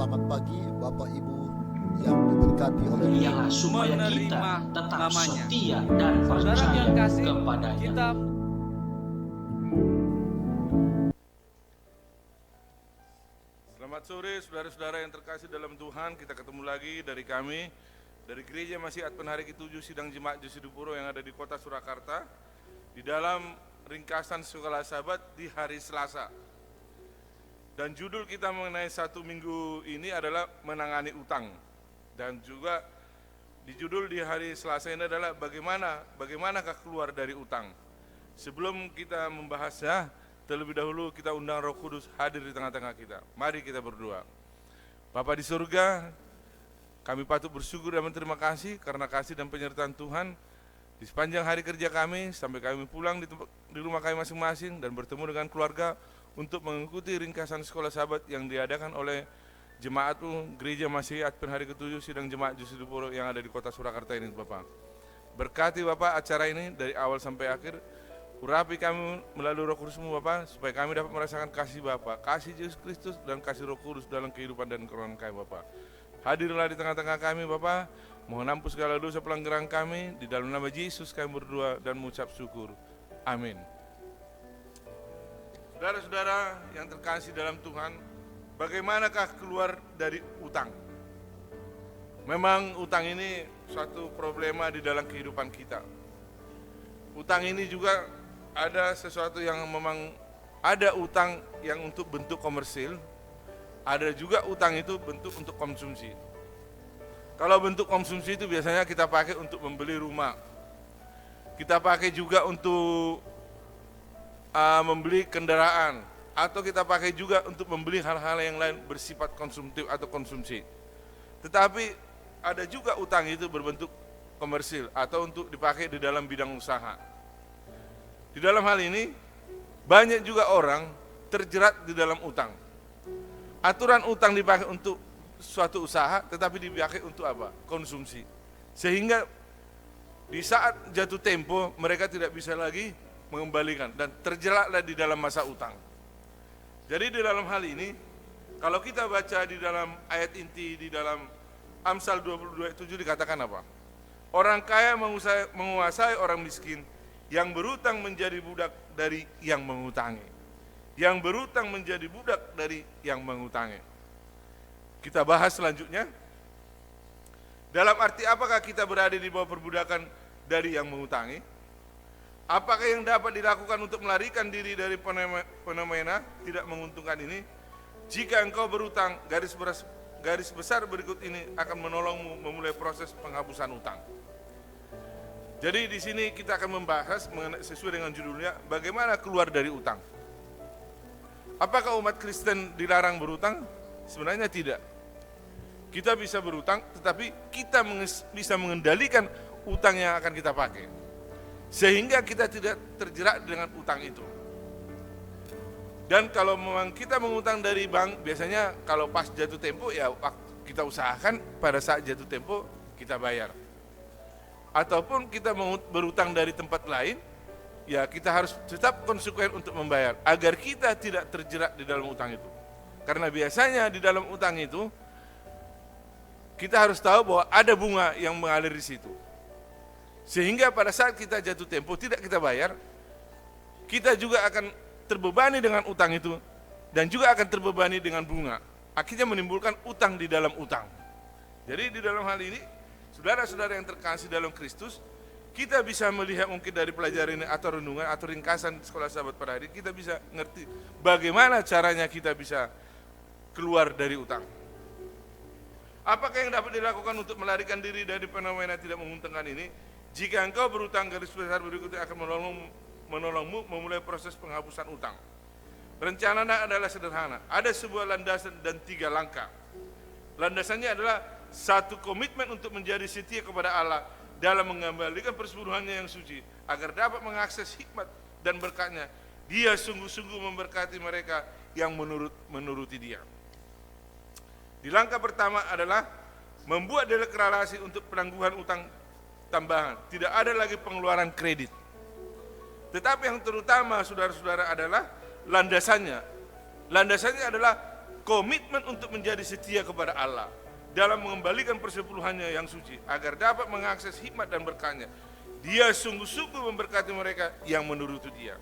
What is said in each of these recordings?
Selamat pagi Bapak Ibu yang diberkati oleh Tuhan. Ialah supaya kita menerima tetap namanya. setia dan Saudara percaya yang kasih, kepadanya. kita Selamat sore saudara-saudara yang terkasih dalam Tuhan. Kita ketemu lagi dari kami, dari Gereja Masih Advent Hari ke-7 Sidang Jemaat Josidupuro yang ada di kota Surakarta, di dalam ringkasan Sekolah Sahabat di hari Selasa. Dan judul kita mengenai satu minggu ini adalah menangani utang. Dan juga di judul di hari Selasa ini adalah bagaimanakah keluar dari utang. Sebelum kita membahasnya, terlebih dahulu kita undang Roh Kudus hadir di tengah-tengah kita. Mari kita berdoa. Bapa di surga, kami patut bersyukur dan berterima kasih karena kasih dan penyertaan Tuhan di sepanjang hari kerja kami sampai kami pulang di rumah kami masing-masing dan bertemu dengan keluarga untuk mengikuti ringkasan Sekolah Sahabat yang diadakan oleh Jemaat-Mu Gereja Masih Advent Hari ke-7 Sidang Jemaat Josidupuro yang ada di kota Surakarta ini, Bapak. Berkati Bapak acara ini dari awal sampai akhir. Urapi kami melalui Roh Kudus-Mu Bapak, supaya kami dapat merasakan kasih Bapak, kasih Yesus Kristus dan kasih Roh Kudus dalam kehidupan dan kerohanian kami Bapak. Hadirlah di tengah-tengah kami Bapak, mohon ampun segala dosa pelanggaran kami, di dalam nama Yesus kami berdoa dan mengucap syukur. Amin. Saudara-saudara yang terkasih dalam Tuhan, bagaimanakah keluar dari utang? Memang utang ini suatu problema di dalam kehidupan kita. Utang ini juga ada sesuatu yang memang ada utang yang untuk bentuk komersil, ada juga utang itu bentuk untuk konsumsi. Kalau bentuk konsumsi itu biasanya kita pakai untuk membeli rumah, kita pakai juga untuk membeli kendaraan, atau kita pakai juga untuk membeli hal-hal yang lain bersifat konsumtif atau konsumsi. Tetapi ada juga utang itu berbentuk komersil atau untuk dipakai di dalam bidang usaha. Di dalam hal ini banyak juga orang terjerat di dalam utang. Aturan utang dipakai untuk suatu usaha, tetapi dipakai untuk apa? Konsumsi. Sehingga di saat jatuh tempo mereka tidak bisa lagi mengembalikan dan terjeratlah di dalam masa utang. Jadi di dalam hal ini, kalau kita baca di dalam ayat inti di dalam Amsal 22:7 dikatakan apa? Orang kaya menguasai orang miskin, yang berutang menjadi budak dari yang mengutangi. Yang berutang menjadi budak dari yang mengutangi. Kita bahas selanjutnya. Dalam arti apakah kita berada di bawah perbudakan dari yang mengutangi? Apakah yang dapat dilakukan untuk melarikan diri dari fenomena tidak menguntungkan ini? Jika engkau berutang, garis besar berikut ini akan menolongmu memulai proses penghapusan utang. Jadi di sini kita akan membahas sesuai dengan judulnya, bagaimana keluar dari utang. Apakah umat Kristen dilarang berutang? Sebenarnya tidak. Kita bisa berutang, tetapi kita bisa mengendalikan utang yang akan kita pakai, sehingga kita tidak terjerat dengan utang itu. Dan kalau memang kita mengutang dari bank, biasanya kalau pas jatuh tempo ya kita usahakan pada saat jatuh tempo kita bayar. Ataupun kita berutang dari tempat lain, ya kita harus tetap konsekuen untuk membayar agar kita tidak terjerat di dalam utang itu. Karena biasanya di dalam utang itu kita harus tahu bahwa ada bunga yang mengalir di situ. Sehingga pada saat kita jatuh tempo tidak kita bayar, kita juga akan terbebani dengan utang itu dan juga akan terbebani dengan bunga. Akhirnya menimbulkan utang di dalam utang. Jadi di dalam hal ini, saudara-saudara yang terkasih dalam Kristus, kita bisa melihat mungkin dari pelajaran ini atau renungan atau ringkasan Sekolah Sahabat pada hari, kita bisa ngerti bagaimana caranya kita bisa keluar dari utang. Apakah yang dapat dilakukan untuk melarikan diri dari fenomena tidak menguntungkan ini? Jika engkau berutang, garis besar berikutnya akan menolongmu memulai proses penghapusan utang. Rencananya adalah sederhana. Ada sebuah landasan dan 3 langkah. Landasannya adalah 1, komitmen untuk menjadi setia kepada Allah dalam mengembalikan perseluruhannya yang suci, agar dapat mengakses hikmat dan berkatnya. Dia sungguh-sungguh memberkati mereka yang menuruti Dia. Di langkah pertama adalah membuat deklarasi untuk penangguhan utang tambahan. Tidak ada lagi pengeluaran kredit. Tetapi yang terutama saudara-saudara adalah landasannya. Landasannya adalah komitmen untuk menjadi setia kepada Allah dalam mengembalikan persepuluhannya yang suci agar dapat mengakses hikmat dan berkahnya. Dia sungguh-sungguh memberkati mereka yang menuruti Dia.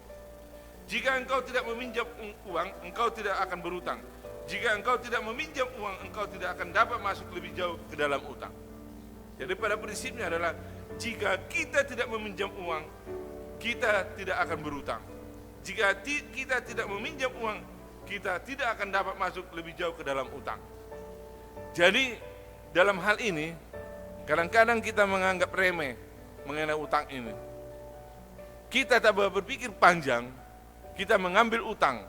Jika engkau tidak meminjam uang, engkau tidak akan berutang. Jika engkau tidak meminjam uang, engkau tidak akan dapat masuk lebih jauh ke dalam utang. Jadi pada prinsipnya adalah jika kita tidak meminjam uang, kita tidak akan berutang. Jika kita tidak meminjam uang, kita tidak akan dapat masuk lebih jauh ke dalam utang. Jadi dalam hal ini kadang-kadang kita menganggap remeh mengenai utang ini. Kita tak berpikir panjang, kita mengambil utang.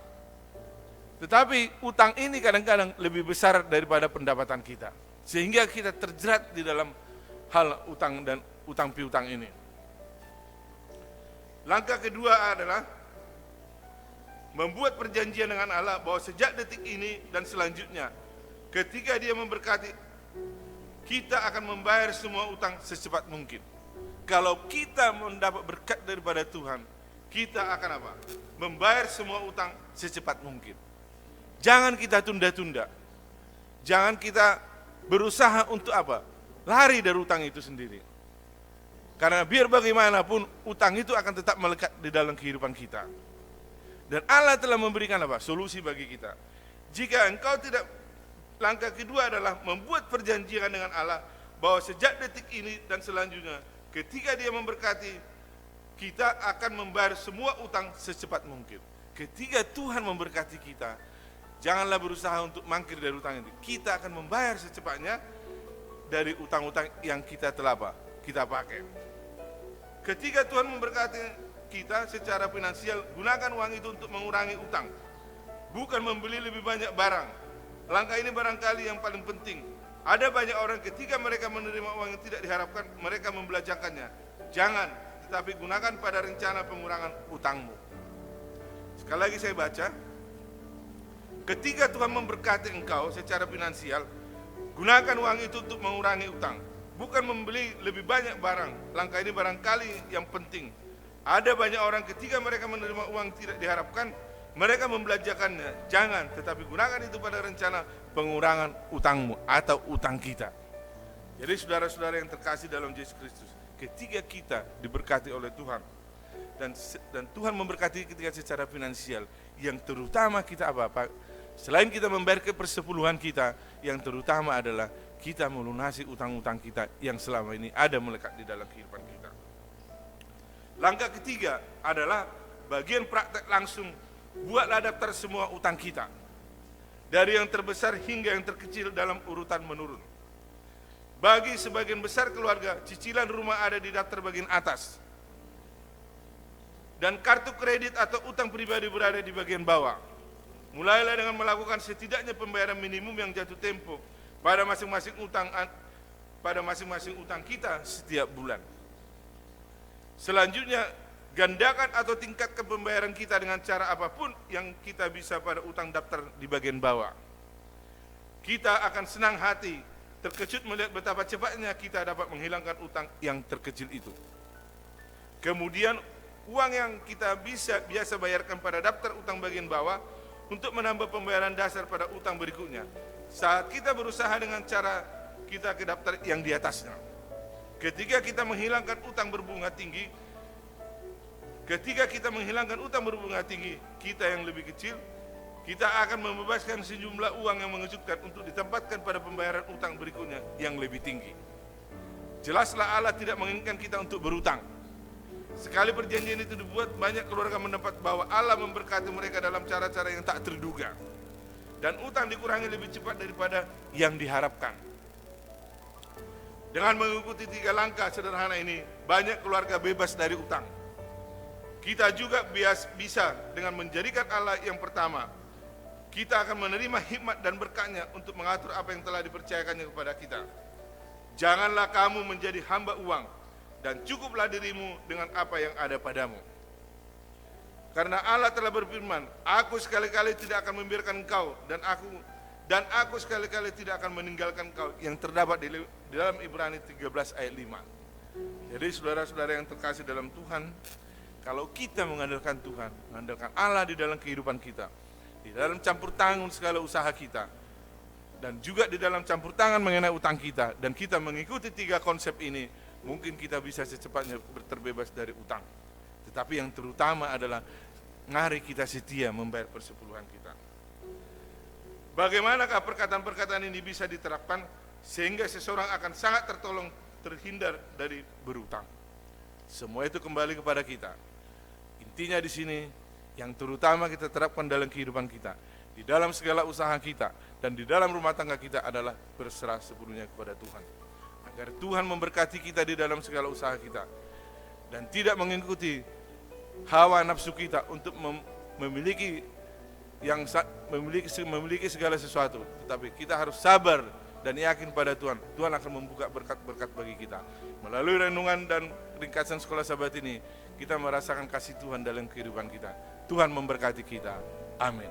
Tetapi utang ini kadang-kadang lebih besar daripada pendapatan kita. Sehingga kita terjerat di dalam hal utang dan utang piutang ini. Langkah kedua adalah membuat perjanjian dengan Allah bahwa sejak detik ini dan selanjutnya, ketika Dia memberkati, kita akan membayar semua utang secepat mungkin. Kalau kita mendapat berkat daripada Tuhan, kita akan apa? Membayar semua utang secepat mungkin. Jangan kita tunda-tunda. Jangan kita berusaha untuk apa? Lari dari utang itu sendiri. Karena biar bagaimanapun utang itu akan tetap melekat di dalam kehidupan kita. Dan Allah telah memberikan apa? Solusi bagi kita. Jika engkau tidak, langkah kedua adalah membuat perjanjian dengan Allah bahwa sejak detik ini dan selanjutnya, ketika Dia memberkati, kita akan membayar semua utang secepat mungkin. Ketika Tuhan memberkati kita, janganlah berusaha untuk mangkir dari utang itu. Kita akan membayar secepatnya dari utang-utang yang kita telah kita pakai. Ketika Tuhan memberkati kita secara finansial, gunakan uang itu untuk mengurangi utang, bukan membeli lebih banyak barang. Langkah ini barangkali yang paling penting. Ada banyak orang ketika mereka menerima uang yang tidak diharapkan, mereka membelanjakannya. Jangan, tetapi gunakan pada rencana pengurangan utangmu. Sekali lagi saya baca. Ketika Tuhan memberkati engkau secara finansial, gunakan uang itu untuk mengurangi utang, bukan membeli lebih banyak barang. Langkah ini barangkali yang penting. Ada banyak orang ketika mereka menerima uang tidak diharapkan, mereka membelanjakannya. Jangan, tetapi gunakan itu pada rencana pengurangan utangmu atau utang kita. Jadi saudara-saudara yang terkasih dalam Yesus Kristus, ketika kita diberkati oleh Tuhan dan Tuhan memberkati kita secara finansial, yang terutama kita apa? Selain kita membayar persepuluhan kita, yang terutama adalah kita melunasi utang-utang kita yang selama ini ada melekat di dalam kehidupan kita. Langkah ketiga adalah bagian praktek langsung. Buatlah daftar semua utang kita, dari yang terbesar hingga yang terkecil dalam urutan menurun. Bagi sebagian besar keluarga, cicilan rumah ada di daftar bagian atas, dan kartu kredit atau utang pribadi berada di bagian bawah. Mulailah dengan melakukan setidaknya pembayaran minimum yang jatuh tempo pada masing-masing utang kita setiap bulan. Selanjutnya, gandakan atau tingkatkan pembayaran kita dengan cara apapun yang kita bisa pada utang daftar di bagian bawah. Kita akan senang hati, terkejut melihat betapa cepatnya kita dapat menghilangkan utang yang terkecil itu. Kemudian, uang yang kita biasa bayarkan pada daftar utang bagian bawah untuk menambah pembayaran dasar pada utang berikutnya. Saat kita berusaha dengan cara kita ke daftar yang di atasnya. Ketika kita menghilangkan utang berbunga tinggi, kita yang lebih kecil, kita akan membebaskan sejumlah uang yang mengejutkan untuk ditempatkan pada pembayaran utang berikutnya yang lebih tinggi. Jelaslah Allah tidak menginginkan kita untuk berutang. Sekali perjanjian itu dibuat, banyak keluarga mendapat bahwa Allah memberkati mereka dalam cara-cara yang tak terduga. Dan utang dikurangi lebih cepat daripada yang diharapkan. Dengan mengikuti 3 langkah sederhana ini, banyak keluarga bebas dari utang. Kita juga bisa dengan menjadikan Allah yang pertama. Kita akan menerima hikmat dan berkatnya untuk mengatur apa yang telah dipercayakannya kepada kita. Janganlah kamu menjadi hamba uang, dan cukuplah dirimu dengan apa yang ada padamu. Karena Allah telah berfirman, aku sekali-kali tidak akan membiarkan engkau, dan aku sekali-kali tidak akan meninggalkan engkau, yang terdapat di dalam Ibrani 13 ayat 5. Jadi saudara-saudara yang terkasih dalam Tuhan, kalau kita mengandalkan Tuhan, mengandalkan Allah di dalam kehidupan kita, di dalam campur tangan segala usaha kita, dan juga di dalam campur tangan mengenai utang kita, dan kita mengikuti 3 konsep ini, mungkin kita bisa secepatnya terbebas dari utang. Tetapi yang terutama adalah mari kita setia membayar persepuluhan kita. Bagaimanakah perkataan-perkataan ini bisa diterapkan sehingga seseorang akan sangat terhindar dari berutang? Semua itu kembali kepada kita. Intinya di sini yang terutama kita terapkan dalam kehidupan kita, di dalam segala usaha kita, dan di dalam rumah tangga kita adalah berserah sepenuhnya kepada Tuhan. Agar Tuhan memberkati kita di dalam segala usaha kita, dan tidak mengikuti hawa nafsu kita untuk memiliki segala sesuatu. Tetapi kita harus sabar dan yakin pada Tuhan. Tuhan akan membuka berkat-berkat bagi kita. Melalui renungan dan ringkasan sekolah sahabat ini, kita merasakan kasih Tuhan dalam kehidupan kita. Tuhan memberkati kita. Amin.